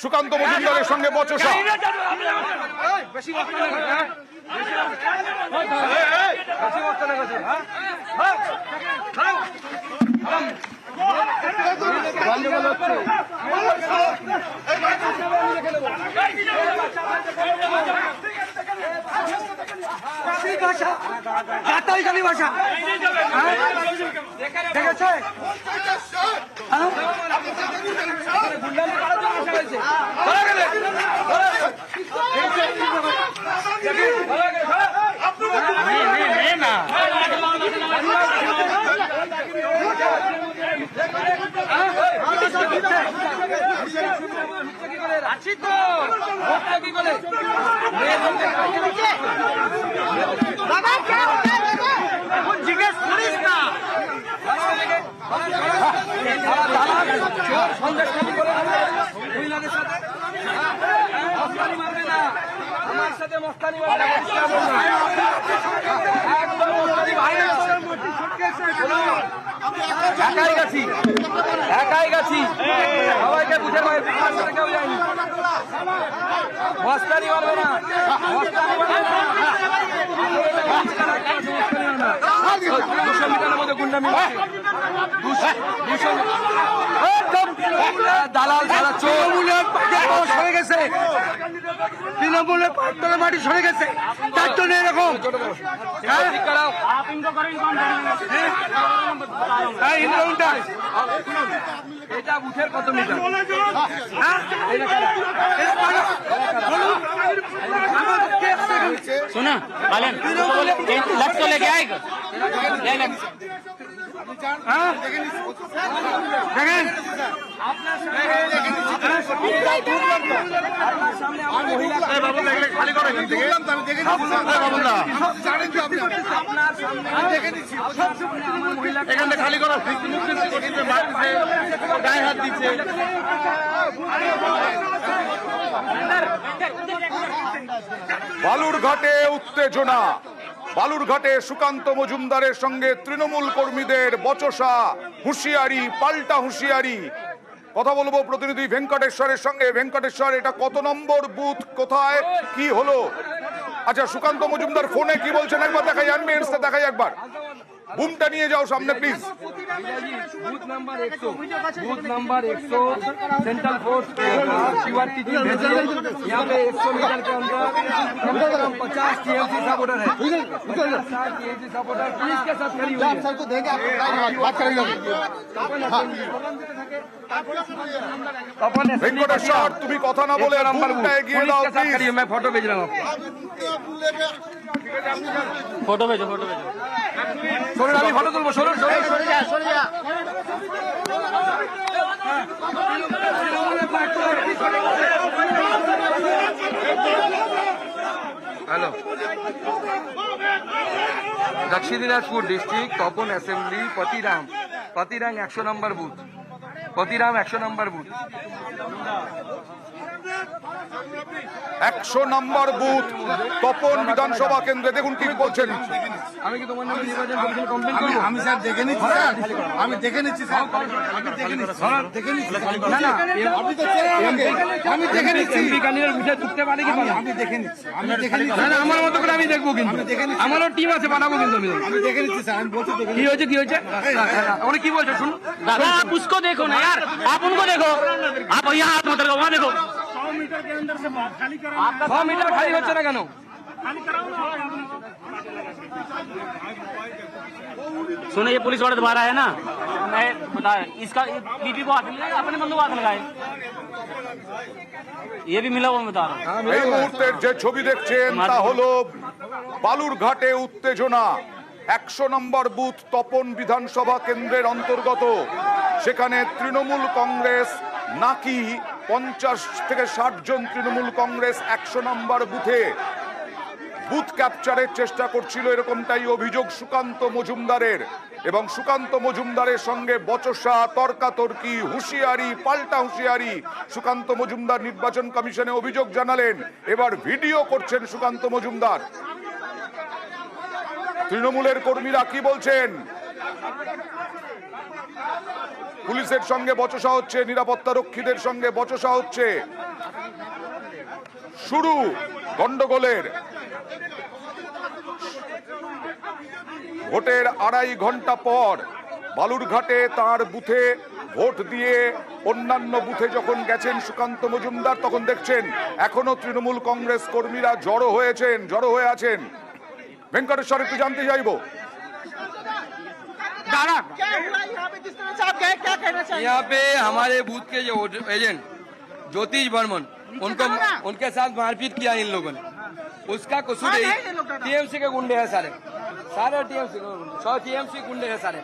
সুকান্ত মজুমদারের সঙ্গে বচসা। ভাষা দেখেছে জিজ্ঞেস করিস না আমার সাথে মস্তানি একাই গেছি সবাইকে বুঝে কেউ যায়নি মস্তানি মারবে না দুশো মিটারের মধ্যে গুন্ডামি দালাল সরে গেছে তৃণমূলের পাটতলা মাটি সরে গেছে তার জন্য এরকম এটা বুথের কত মিটার सुना बालन लग तो लेके आएगा দেখেন খালি করা গায়ে হাত দিচ্ছে। বালুরঘাটে উত্তেজনা, বালুরঘাটে সুকান্ত মজুমদারের সঙ্গে তৃণমূল কর্মীদের বচসা, হুঁশিয়ারি, পাল্টা হুঁশিয়ারি। কথা বলবো প্রতিনিধি ভেঙ্কটেশ্বরের সঙ্গে। ভেঙ্কটেশ্বর, এটা কত নম্বর বুথ, কোথায় কি হলো? আচ্ছা, সুকান্ত মজুমদার ফোনে কি বলছেন একবার দেখাই, অ্যাম্বিয়েন্সটা দেখাই একবার। বুমটা নিয়ে যাও সামনে please. Booth number 100 central force Shivaji ji भेजिए। यहाँ पे 100 मीटर के अंदर कम से कम 50 टीएमसी सपोर्टर है। 50 टीएमसी सपोर्टर पुलिस के साथ खड़ी हुई है। ভেঙ্কটেশ্বর, তুমি কথা না বলে বুমটা এগিয়ে দাও প্লিজ। मैं फोटो भेज रहा हूँ आपको। फोटो भेजो फोटो भेजो सोनू আমি ফটো তুলবো। Sonu hello, Dakshin Dinajpur district Tapan assembly Patiram 100 number booth, Patiram 100 number booth. 100 number booth Tapan বিধানসভা কেন্দ্রে। দেখুন কি বলছেন। আমি কি তোমার নামে নির্বাচন কমিশন কমপ্লেইন করব? আমি স্যার দেখে নিচ্ছি স্যার, আমি দেখে নিচ্ছি স্যার, আমি দেখে নিচ্ছি স্যার, দেখে নিচ্ছি। না না, আপনি তো আমি দেখে নিচ্ছি। এমপি ক্যান্ডিডেট বুঝে ঢুকতে পারে কি পারে? আমি দেখে নিচ্ছি, আমি দেখে নিচ্ছি। না না, আমার মত করে আমি দেখবো, কিন্তু আমারও টিম আছে, পাঠাবো কিন্তু আমি দেখে নিচ্ছি স্যার। আমি বলছি দেখে কি হয়েছে, কি হয়েছে ওরে কি বলছো শুনুন। दादा आप उसको देखो ना यार, आप उनको देखो, आप यहाँ हाथ मत लगाओ, वहाँ देखो। 100 मीटर के अंदर से खाली कराओ। 100 मीटर खाली হচ্ছে না কেন? सुनो, ये पुलिस वाला तुम्हारा है ना, मैं बता इसका बीपी को हाथ लगाए, अपने बंदूक हाथ लगाए, ये भी मिला हुआ मैं बता रहा हूँ। এই মুহূর্তের যে ছবি দেখছেন তা হলো বালুরঘাটে উত্তেজনা। 100 নম্বর বুথ তপন বিধানসভা কেন্দ্রের অন্তর্গত। সেখানে তৃণমূল কংগ্রেস নাকি 50 থেকে 60 জন তৃণমূল কংগ্রেস 100 নম্বর বুথে বুথ ক্যাপচারের চেষ্টা করছিল, এরকমটাই অভিযোগ সুকান্ত মজুমদারের। এবং সুকান্ত মজুমদারের সঙ্গে বচসা, তর্কাতর্কি, হুঁশিয়ারি, পাল্টা হুঁশিয়ারি। সুকান্ত মজুমদার নির্বাচন কমিশনে অভিযোগ জানালেন, এবার ভিডিও করছেন সুকান্ত মজুমদার। তৃণমূলের কর্মীরা কি বলছেন? পুলিশের সঙ্গে বচসা হচ্ছে, নিরাপত্তা রক্ষীদের সঙ্গে বচসা হচ্ছে। শুরু গন্ডগোলের। ভোটের 2.5 ঘন্টা পর বালুরঘাটে তার বুথে ভোট দিয়ে অন্যান্য বুথে যখন গেছেন সুকান্ত মজুমদার, তখন দেখছেন এখনো তৃণমূল কংগ্রেস কর্মীরা জড়ো হয়ে আছেন। ভেঙ্কটেশ্বর, একটু জানতে চাইবো यहाँ पे हमारे बूथ के जो एजेंट ज्योतिष बर्मन उनके साथ मारपीट किया इन लोगों ने। उसका कसूर टीएमसी के गुंडे हैं सारे टीएमसी गुंडे हैं सारे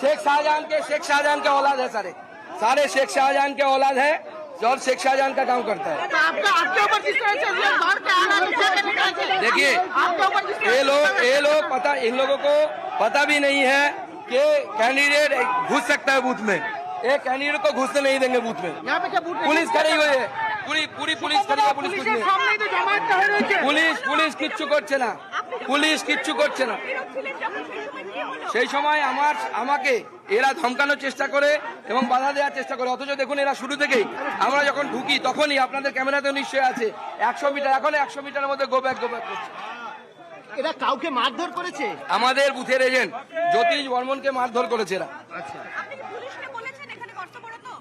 शेख शाहजहां के औलाद है सारे शेख शाहजहां के औलाद है और शेख शाहजहां का काम करता है। आपके ऊपर किस तरह से देखिए ये लोग पता, इन लोगों को पता भी नहीं है कि कैंडिडेट घुस सकता है बूथ में। एक कैंडिडेट को घुसने नहीं देंगे बूथ में। यहाँ पे क्या पुलिस खड़ी हुई है, पूरी पुलिस खड़ी है। पुलिस कुछ नहीं, পুলিশ কিচ্ছু করছে না, পুলিশ কিচ্ছু করছে না। সেই সময় আমাকে এরা ধমকানোর চেষ্টা করে এবং বাধা দেওয়ার চেষ্টা করে, অথচ দেখুন এরা শুরু থেকেই আমরা যখন ঢুকি তখনই আপনাদের ক্যামেরাতেও নিশ্চয়ই আছে 100 মিটার, এখন 100 মিটারের মধ্যে গো ব্যাক করছে। এরা কাউকে মারধর করেছে? আমাদের বুথের এজেন্ট জ্যোতিষ বর্মনকে মারধর করেছে এরা। আচ্ছা,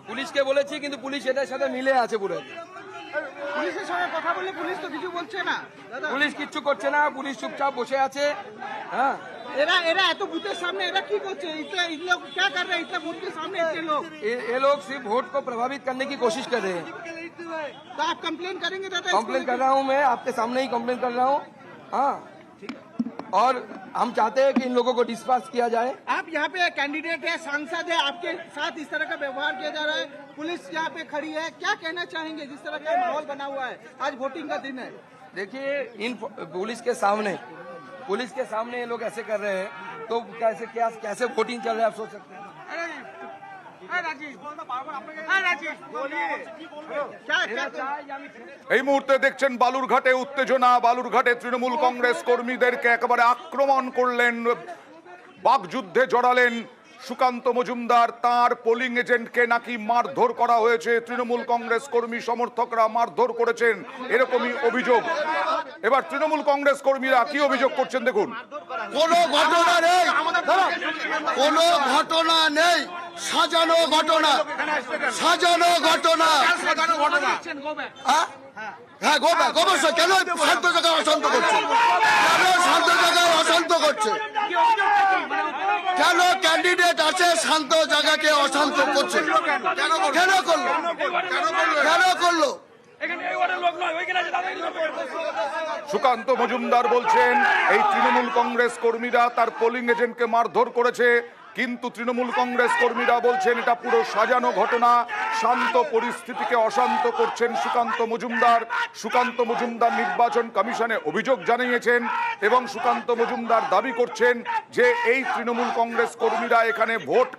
পুলিশকে বলেছি কিন্তু পুলিশ এটার সাথে মিলে আছে পুরো। পুলিশের সঙ্গে কথা বললে পুলিশ তো কিছু বলছে না। পুলিশ কিচ্ছু করছে না, পুলিশ চুপচাপ বসে আছে। হ্যাঁ, এরা এত বুথের সামনে এরা কি করছে? इन लोग क्या कर रहे हैं इतना बूथ के सामने? इतने लोग ये लोग सिर्फ वोट को प्रभावित करने की कोशिश कर रहे हैं। तो आप कंप्लेन करेंगे दादा? कंप्लेन कर रहा हूँ मैं, आपके सामने ही कंप्लेन कर रहा हूँ। हाँ, और हम चाहते हैं कि इन लोगों को डिस्पास किया जाए। आप यहाँ पे कैंडिडेट है, सांसद है, आपके साथ इस तरह का व्यवहार किया जा रहा है, पुलिस यहाँ पे खड़ी है, क्या कहना चाहेंगे जिस तरह का माहौल बना हुआ है? आज वोटिंग का दिन है। देखिए, इन पुलिस के सामने ये लोग ऐसे कर रहे हैं तो कैसे वोटिंग चल रहा है आप सोच सकते हैं। এই মুহূর্তে দেখছেন বালুরঘাটে উত্তেজনা। বালুরঘাটে তৃণমূল কংগ্রেস কর্মীদেরকে একেবারে আক্রমণ করলেন, বাকযুদ্ধে জড়ালেন সুকান্ত মজুমদার। তার পোলিং এজেন্টকে নাকি মারধর করা হয়েছে, তৃণমূল কংগ্রেস কর্মী সমর্থকরা মারধর করেছেন, এরকমই অভিযোগ। এবার তৃণমূল কংগ্রেস কর্মীরা কি অভিযোগ করছেন দেখুন। কোনো ঘটনা নেই, কোনো ঘটনা নেই, সাজানো ঘটনা। হ্যাঁ, অবশ্যই। কেন শান্ত জায়গায় অশান্ত করছে? কেন ক্যান্ডিডেট আছে শান্ত জায়গাকে অশান্ত করছে? কেন করলো? সুকান্ত মজুমদার বলছেন এই তৃণমূল কংগ্রেস কর্মীরা তার পোলিং এজেন্টকে মারধর করেছে, কিন্তু তৃণমূল কংগ্রেস কর্মীরা বলছেন এটা পুরো সাজানো ঘটনা। শান্ত পরিস্থিতিকে অশান্ত করছেন সুকান্ত মজুমদার নির্বাচন কমিশনে অভিযোগ জানিয়েছেন এবং সুকান্ত মজুমদার দাবি করছেন যে এই তৃণমূল কংগ্রেস কর্মীরা এখানে বুথ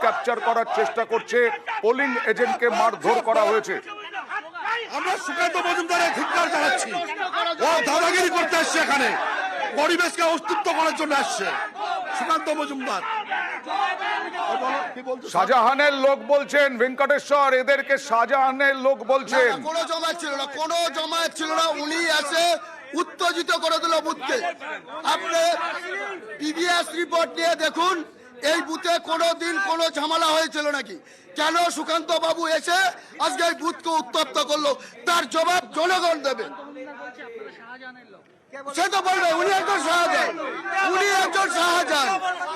ক্যাপচার করার চেষ্টা করছে, পোলিং এজেন্টকে মারধর করা হয়েছে। আমরা সুকান্ত মজুমদারের ধিক্কার জানাচ্ছি। ও দাদাগিরি করতে আসছে, এখানে পরিবেশকে অস্তিত্ব করার জন্য আসছে সুকান্ত মজুমদার। শাহজাহানের লোক বলছেন ভেঙ্কটেশ্বর, এদেরকে শাহজাহানের লোক বলছেন। কোনো জমায়েত ছিল না, উনি এসে উত্তেজিত করে দিল বুথকে। আপনি পিবিএস রিপোর্ট নিয়ে দেখুন, এই বুথে কোনোদিন কোনো ঝামেলা হয়েছিল নাকি? কেন সুকান্ত বাবু এসে আজকে এই বুথকে উত্তপ্ত করলো? তার জবাব জনগণ দেবে। সে তো বলবে উনি একজন শাহজাহান,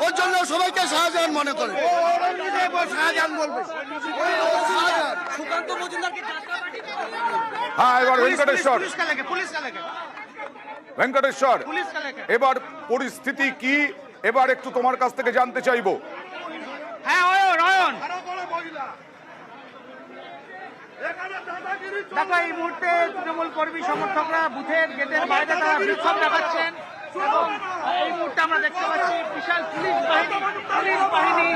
ওর জন্য সবাইকে শাহজাহান মনে করে। হ্যাঁ, এবার ভেঙ্কটেশ্বর, এবার পরিস্থিতি কি এবার একটু তোমার কাছ থেকে জানতে চাইবো। হ্যাঁ, অয়ন দেখো, এই মুহূর্তে তৃণমূল কর্মী সমর্থকরা বুথের গেটের বাইরে তারা বিক্ষোভ দেখাচ্ছেন এবং এই মুহূর্তে আমরা দেখতে পাচ্ছি বিশাল পুলিশ বাহিনী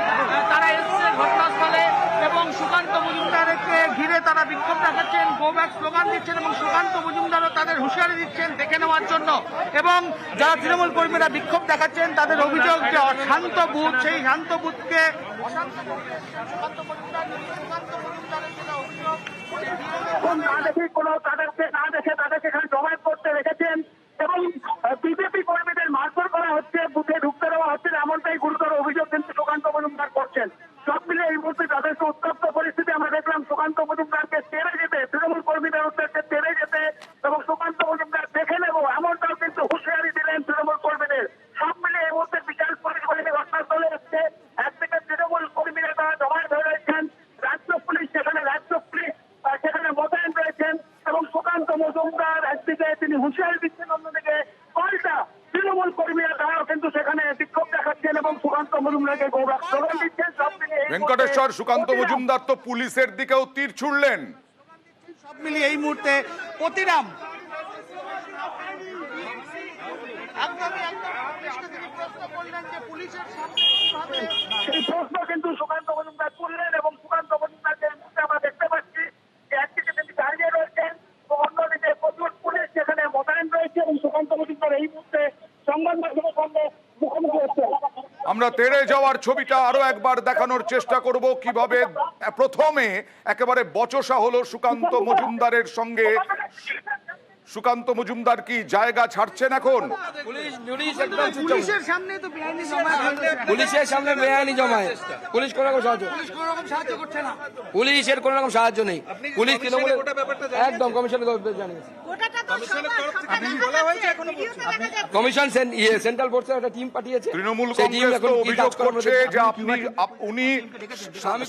তারা এসছে ঘটনাস্থলে এবং সুকান্ত মজুমদারকে ঘিরে তারা বিক্ষোভ দেখাচ্ছেন, গো ব্যাক স্লোগান দিচ্ছেন এবং সুকান্ত মজুমদারও তাদের হুঁশিয়ারি দিচ্ছেন দেখে নেওয়ার জন্য। এবং যারা তৃণমূল কর্মীরা বিক্ষোভ দেখাচ্ছেন তাদের অভিযোগ যে অশান্ত বুথ, সেই শান্ত বুথকে অশান্ত সুকান্ত মজুমদারের যেটা অভিযোগ সুকান্ত মজুমদারকে তেড়ে যেতে, তৃণমূল কর্মীদের উদ্দেশ্যে তেড়ে যেতে এবং সুকান্ত মজুমদার দেখে নেব এমনটাও কিন্তু হুঁশিয়ারি দিলেন তৃণমূল কর্মীদের। সব মিলে এই মুহূর্তে বিশাল পুলিশ বাহিনী ঘটনাস্থলে এসছে। একদিকে তৃণমূল কর্মীরা তারা জমায়েত হয়ে রয়েছেন, রাজ্য পুলিশ সেখানে সেখানে মোতায়েন রয়েছেন এবং সুকান্ত মজুমদার একদিকে তিনি হুঁশিয়ারি দিচ্ছেন, অন্যদিকে পাল্টা তৃণমূল কর্মীরা তারাও কিন্তু সেখানে বিক্ষোভ দেখাচ্ছেন এবং সুকান্ত মজুমদারকে গৌরব স্লোগান দিচ্ছেন। সব মিলিয়ে এই ভেঙ্কটেশ্বর, মুহূর্তে সুকান্ত মজুমদার তো পুলিশের দিকেও তীর ছুড়লেন। সব মিলিয়ে এই মুহূর্তে প্রতিরাম সেই প্রশ্ন কিন্তু সুকান্ত মজুমদার তুললেন এবং সুকান্ত মজুমদারকে এই মুহূর্তে আমরা দেখতে পাচ্ছি যে একদিকে তিনি দাঁড়িয়ে রয়েছেন এবং অন্যদিকে প্রচুর পুলিশ সেখানে মোতায়েন রয়েছে এবং সুকান্ত মজুমদার এই মুহূর্তে সংবাদ মাধ্যমের সঙ্গে মুখোমুখি হচ্ছে। আমরা তেড়ে যাওয়ার ছবিটা আরো একবার দেখানোর চেষ্টা করব, কিভাবে প্রথমে একেবারে বচসা হলো সুকান্ত মজুমদারের সঙ্গে। সুকান্ত মজুমদার কি জায়গা ছাড়ছেন এখন? পুলিশ একদম চুপচাপ। পুলিশের সামনে তো বেআইনি জমায়েত, পুলিশের সামনে বেআইনি জমায়েত, পুলিশ কোনো রকম সাহায্য, কোনো রকম সাহায্য করছে না। পুলিশের কোনো রকম সাহায্য নেই। পুলিশ তৃণমূলের একদম কমিশনের জানিয়েছে। কমিশন সেন্ট্রাল ফোর্সের একটা টিম পাঠিয়েছে। তৃণমূল সেই টিম কংগ্রেস এখন তো কি অভিযোগ কাজ করবে করছে যে উনি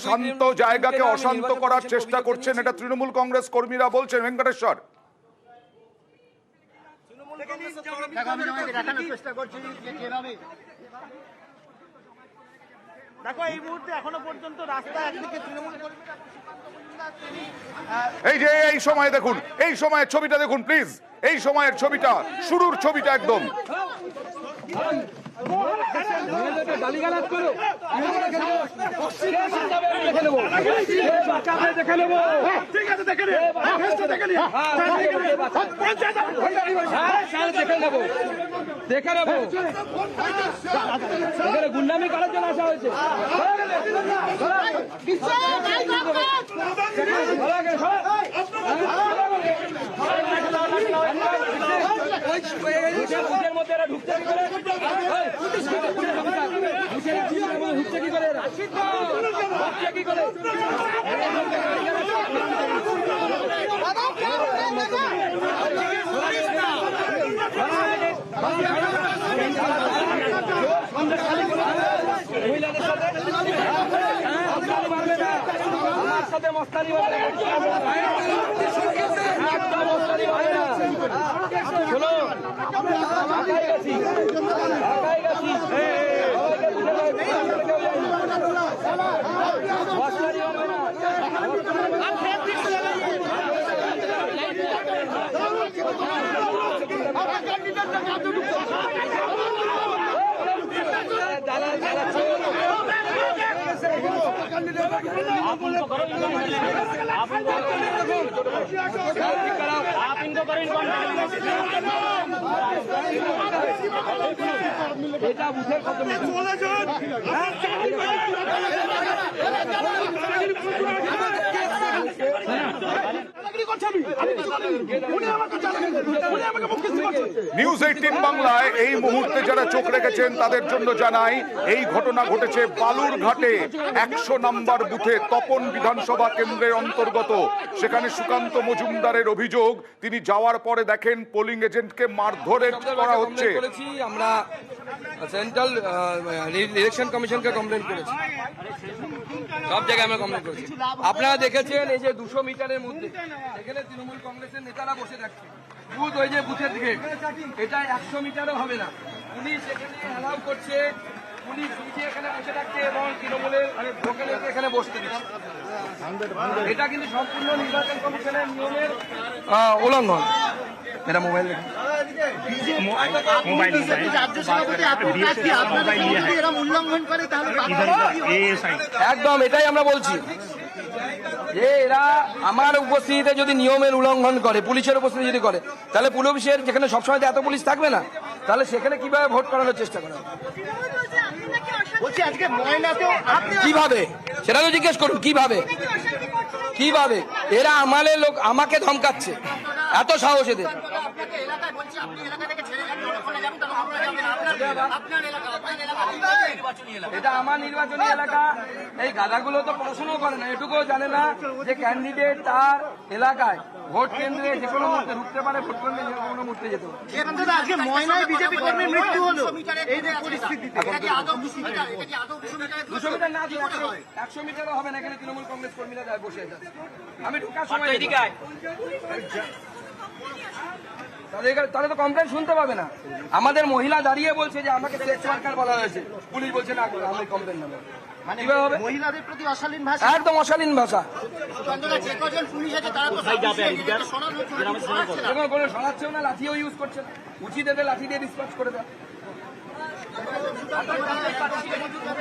শান্ত জায়গাকে অশান্ত করার চেষ্টা করছেন, এটা তৃণমূল কংগ্রেস কর্মীরা বলছেন। ভেঙ্কটেশ্বর, দেখো এই মুহূর্তে এখনো পর্যন্ত রাস্তা একদিকে তৃণমূল কর্মীরা, এই যে এই সময় দেখুন, এই সময়ের ছবিটা দেখুন প্লিজ, এই সময়ের ছবিটা, শুরুর ছবিটা একদম। গুন্ডামি করার জন্য আসা হয়েছে। বুথের মধ্যে এরা ঢুকছে কি করে? ঢুকছে কি করে? ঢুকছে কি করে? মহিলাদের সাথে আমার সাথে মস্তানি হবে না, একদম মস্তানি হবে না। শোনো, ঢাকায় গেছি, ঢাকায় গেছি, মস্তানি হবে না। आप इनको करो, आप इनको करो, এটা বুথের কত নিউজ 18 বাংলায় এই মুহূর্তে যারা চোখ রেখেছেন তাদের জন্য জানাই, এই ঘটনা ঘটেছে বালুরঘাটে 100 নম্বর বুথে, তপন বিধানসভা কেন্দ্রের অন্তর্গত। সেখানে সুকান্ত মজুমদারের অভিযোগ, তিনি যাওয়ার পরে দেখেন পোলিং এজেন্টকে মারধরের করা হচ্ছে। আমরা সেন্ট্রাল ইলেকশন কমিশনকে কমপ্লেন করেছি, সব জায়গায় আমরা কমপ্লেন করেছি। আপনারা দেখেছেন এই যে 200 মিটারের মধ্যে এখানে তৃণমূল কংগ্রেসের নেতারা বসে থাকছে, বুথ ওই যে বুথের দিকে, এটা 100 মিটারও হবে না। পুলিশ এখানে অ্যালাউ করছে, পুলিশ নিজে এখানে বসে থাকছে এবং তৃণমূলের লোকের এখানে বসতে দিচ্ছে। এটা কিন্তু সম্পূর্ণ নির্বাচন কমিশনের নিয়মের উল্লঙ্ঘন। मेरा मोबाइल একদম এটাই আমরা বলছি যে এরা আমার উপস্থিতিতে যদি নিয়মের উল্লঙ্ঘন করে, পুলিশের উপস্থিতি যদি করে, তাহলে পুলিশের যেখানে সবসময় এত পুলিশ থাকবে না, তাহলে সেখানে কিভাবে ভোট করানোর চেষ্টা করে, কিভাবে সেটা তো জিজ্ঞেস করুন। কিভাবে কিভাবে এরা আমাদের লোক আমাকে ধমকাচ্ছে, এত সাহস এদের। এটা আমার নির্বাচনী এলাকা। এই গাধাগুলো তো পড়াশোনা করে না, এটুকুও জানে না যে ক্যান্ডিডেট তার এলাকায় ভোট কেন্দ্রে যে কোনো মুহূর্তে ঢুকতে পারে, ভোট কেন্দ্রে যে কোনো মুহূর্তে যেতে পারে। আজকে ময়নায় বিজেপি কর্মীর মৃত্যু হলো এই যে পরিস্থিতিতে 200 মিটার না, 100 মিটারও হবে না, এখানে তৃণমূল কংগ্রেস কর্মীরা যায় বসে আছে। আমি ঢুকার সময় তাহলে তো কমপ্লেন শুনতে পাবে না। আমাদের মহিলা দাঁড়িয়ে বলছে যে আমাকে সেক্স ওয়ার্কার বলা হয়েছে, পুলিশ বলছে না আমি কমপ্লেন নেবো। মানে কিভাবে হবে? মহিলাদের প্রতি অশালীন ভাষা। একদম অশালীন ভাষা। যে কজন পুলিশ আছে তারা তো যখন কোনো সরাচ্ছেও না, লাঠিও ইউজ করছে না, উচিত এদের লাঠি দিয়ে ডিসপাচ করে দেয়।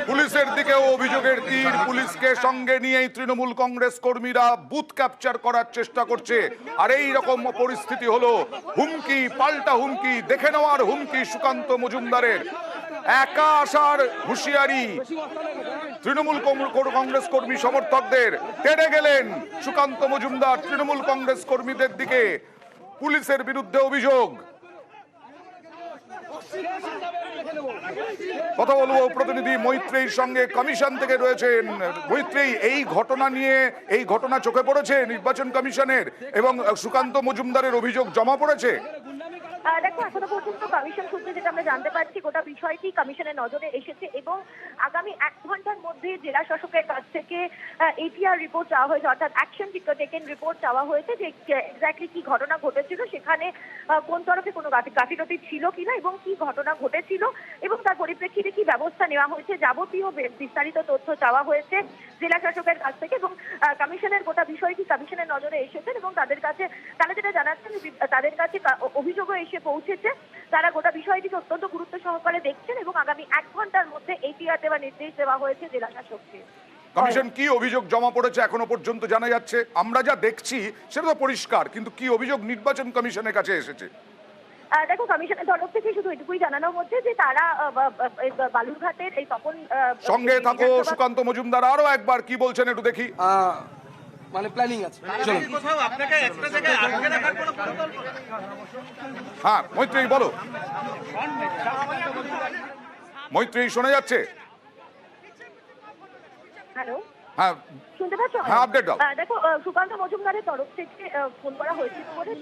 পুলিশের দিকেও অভিযোগের তীর। পুলিশকে সঙ্গে নিয়েই তৃণমূল কংগ্রেস কর্মীরা বুথ ক্যাপচার করার চেষ্টা করছে। আর এই রকম পরিস্থিতি হলো হুমকি পাল্টা হুমকি, দেখে নেওয়ার হুমকি সুকান্ত মজুমদারের। একা আসার হুঁশিয়ারি তৃণমূল কংগ্রেস কর্মী সমর্থকদের। তেড়ে গেলেন সুকান্ত মজুমদার তৃণমূল কংগ্রেস কর্মীদের দিকে। পুলিশের বিরুদ্ধে অভিযোগ। কথা বলবো প্রতিনিধি মৈত্রেয়ীর সঙ্গে, কমিশন থেকে রয়েছেন মৈত্রেয়ী। এই ঘটনা নিয়ে, এই ঘটনা চোখে পড়েছে নির্বাচন কমিশনের এবং সুকান্ত মজুমদারের অভিযোগ জমা পড়েছে। দেখো, এখনো পর্যন্ত কমিশন সূত্রে যেটা আমরা জানতে পারছি, গোটা বিষয়টি কমিশনের নজরে এসেছে এবং আগামী 1 ঘন্টার মধ্যে জেলা শাসকের কাছ থেকে এটিআর রিপোর্ট চাওয়া হয়েছে, অর্থাৎ অ্যাকশন টেকেন রিপোর্ট চাওয়া হয়েছে যে এক্স্যাক্টলি কি ঘটনা ঘটেছিল, সেখানে কোন তরফে কোনো গাফিলতি ছিল কিনা এবং কি ঘটনা ঘটেছিল এবং তার পরিপ্রেক্ষিতে কি ব্যবস্থা নেওয়া হয়েছে, যাবতীয় বিস্তারিত তথ্য চাওয়া হয়েছে জেলা শাসকের কাছ থেকে। এবং কমিশনের গোটা বিষয়টি কমিশনের নজরে এসেছে এবং তারা যেটা জানাচ্ছেন, তাদের কাছে অভিযোগও এসে পৌঁছেছে। তারা গোটা বিষয়টিকে অত্যন্ত গুরুত্ব সহকারে দেখছেন এবং আগামী 1 ঘন্টার মধ্যে এটিআর দেওয়ার নির্দেশ দেওয়া হয়েছে জেলা শাসককে। কমিশন কি অভিযোগ জমা পড়েছে এখনো পর্যন্ত জানা যাচ্ছে? আমরা যা দেখছি সেটা তো পরিষ্কার, কিন্তু কি অভিযোগ নির্বাচন কমিশনের কাছে এসেছে? দেখো, কমিশনের তরফ থেকে শুধু এটুকুই জানানো হচ্ছে যে তারা বালুরঘাটের এই তপন সঙ্গে থাকো সুকান্ত মজুমদার, আরো একবার কি বলছেন একটু দেখি। মানে প্ল্যানিং আছে। হ্যাঁ মৈত্রেয়ী বলো। মৈত্রেয়ী শোনা যাচ্ছে? হ্যালো, হ্যাঁ শুনতে পাচ্ছ? হ্যাঁ, আপডেট দাও। দেখো, সুকান্ত মজুমদারের তরফ থেকে ফোন করা হয়েছিল বলে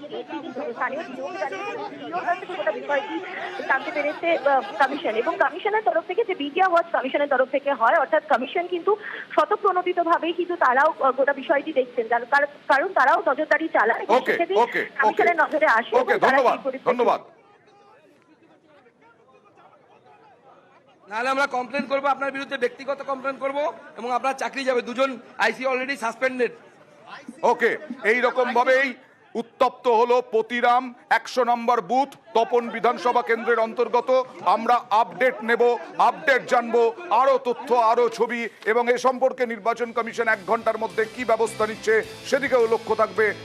স্থানীয় ডিওকে জানিয়েছেন। ডিওর কাছ থেকে গোটা বিষয়টি জানতে পেরেছে কমিশন এবং কমিশনের তরফ থেকে যে মিডিয়া ওয়াচ কমিশনের তরফ থেকে হয়, অর্থাৎ কমিশন কিন্তু স্বতঃপ্রণোদিত ভাবেই কিন্তু তারাও গোটা বিষয়টি দেখছেন, কারণ তারাও নজরদারি চালান। ওকে ওকে কমিশনের নজরে আসে। ওকে, ধন্যবাদ ধন্যবাদ। নাহলে আমরা কমপ্লেন করবো, আপনার বিরুদ্ধে ব্যক্তিগত কমপ্লেন করবো এবং আপনার চাকরি যাবে। 2 জন আইসি অলরেডি সাসপেন্ডেড। ওকে, এই রকম ভাবেই উত্তপ্ত হলো পতিরাম 100 নম্বর বুথ তপন বিধানসভা কেন্দ্রের অন্তর্গত। আমরা আপডেট নেব, আপডেট জানবো, আরো তথ্য, আরো ছবি এবং এ সম্পর্কে নির্বাচন কমিশন 1 ঘন্টার মধ্যে কি ব্যবস্থা নিচ্ছে সেদিকেও লক্ষ্য থাকবে।